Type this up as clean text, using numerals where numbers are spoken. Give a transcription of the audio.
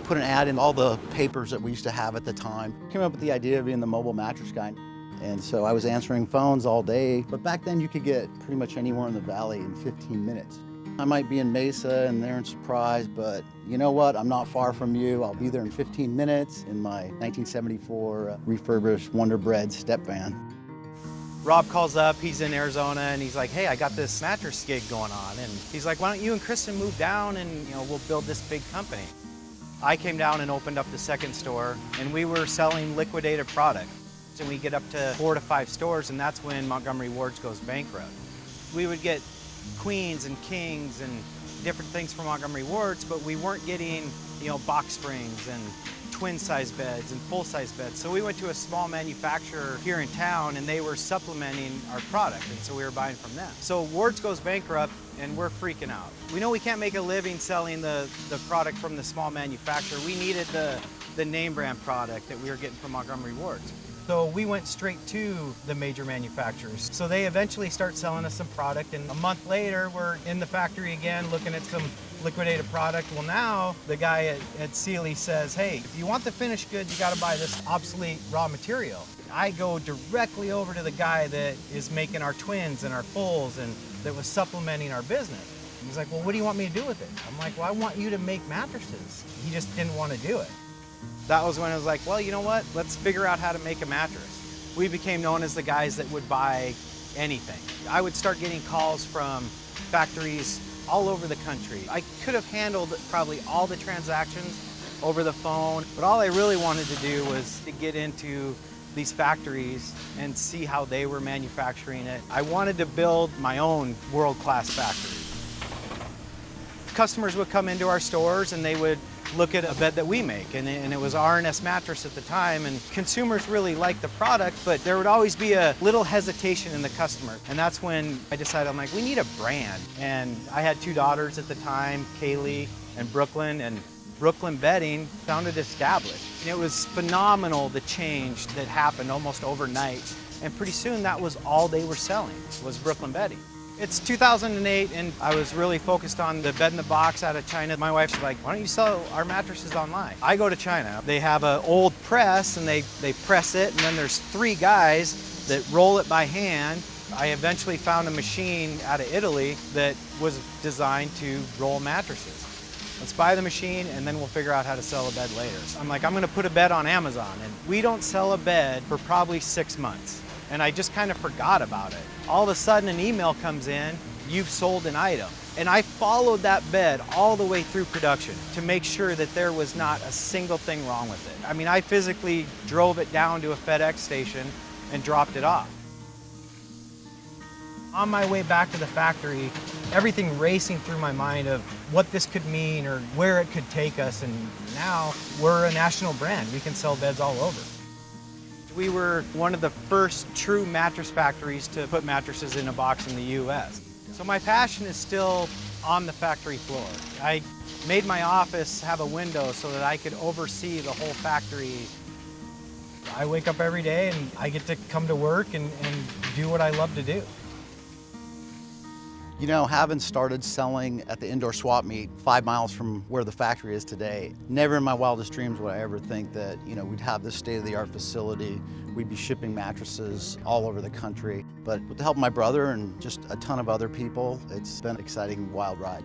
put an ad in all the papers that we used to have at the time. Came up with the idea of being the mobile mattress guy. And so I was answering phones all day, but back then you could get pretty much anywhere in the valley in 15 minutes. I might be in Mesa and they're in Surprise, but you know what? I'm not far from you. I'll be there in 15 minutes in my 1974 refurbished Wonder Bread step van. Rob calls up, he's in Arizona, and he's like, hey, I got this mattress gig going on. And he's like, why don't you and Kristen move down and we'll build this big company. I came down and opened up the second store, and we were selling liquidated product. And we get up to 4 to 5 stores, and that's when Montgomery Ward's goes bankrupt. We would get queens and kings and different things from Montgomery Ward's, but we weren't getting, box springs and twin size beds and full size beds. So we went to a small manufacturer here in town, and they were supplementing our product, and so we were buying from them. So Ward's goes bankrupt, and we're freaking out. We know we can't make a living selling the product from the small manufacturer. We needed the name brand product that we were getting from Montgomery Ward's. So we went straight to the major manufacturers. So they eventually start selling us some product, and a month later, we're in the factory again looking at some liquidated product. Well, now the guy at Sealy says, hey, if you want the finished goods, you gotta buy this obsolete raw material. I go directly over to the guy that is making our twins and our fulls and that was supplementing our business. He's like, well, what do you want me to do with it? I'm like, well, I want you to make mattresses. He just didn't want to do it. That was when I was like, well, you know what? Let's figure out how to make a mattress. We became known as the guys that would buy anything. I would start getting calls from factories all over the country. I could have handled probably all the transactions over the phone, but all I really wanted to do was to get into these factories and see how they were manufacturing it. I wanted to build my own world-class factory. Customers would come into our stores and they would look at a bed that we make, and it was R&S Mattress at the time, and consumers really liked the product, but there would always be a little hesitation in the customer. And that's when I decided, I'm like, we need a brand. And I had 2 daughters at the time, Kaylee and Brooklyn, and Brooklyn Bedding founded Established. And it was phenomenal, the change that happened almost overnight. And pretty soon that was all they were selling, was Brooklyn Bedding. It's 2008, and I was really focused on the bed in the box out of China. My wife's like, why don't you sell our mattresses online? I go to China. They have an old press, and they press it, and then there's 3 guys that roll it by hand. I eventually found a machine out of Italy that was designed to roll mattresses. Let's buy the machine, and then we'll figure out how to sell a bed later. I'm like, I'm gonna put a bed on Amazon, and we don't sell a bed for probably 6 months. And I just kind of forgot about it. All of a sudden an email comes in, you've sold an item. And I followed that bed all the way through production to make sure that there was not a single thing wrong with it. I mean, I physically drove it down to a FedEx station and dropped it off. On my way back to the factory, everything racing through my mind of what this could mean or where it could take us. And now we're a national brand. We can sell beds all over. We were one of the first true mattress factories to put mattresses in a box in the US. So my passion is still on the factory floor. I made my office have a window so that I could oversee the whole factory. I wake up every day and I get to come to work and do what I love to do. You know, having started selling at the indoor swap meet 5 miles from where the factory is today, never in my wildest dreams would I ever think that, we'd have this state-of-the-art facility. We'd be shipping mattresses all over the country. But with the help of my brother and just a ton of other people, it's been an exciting, wild ride.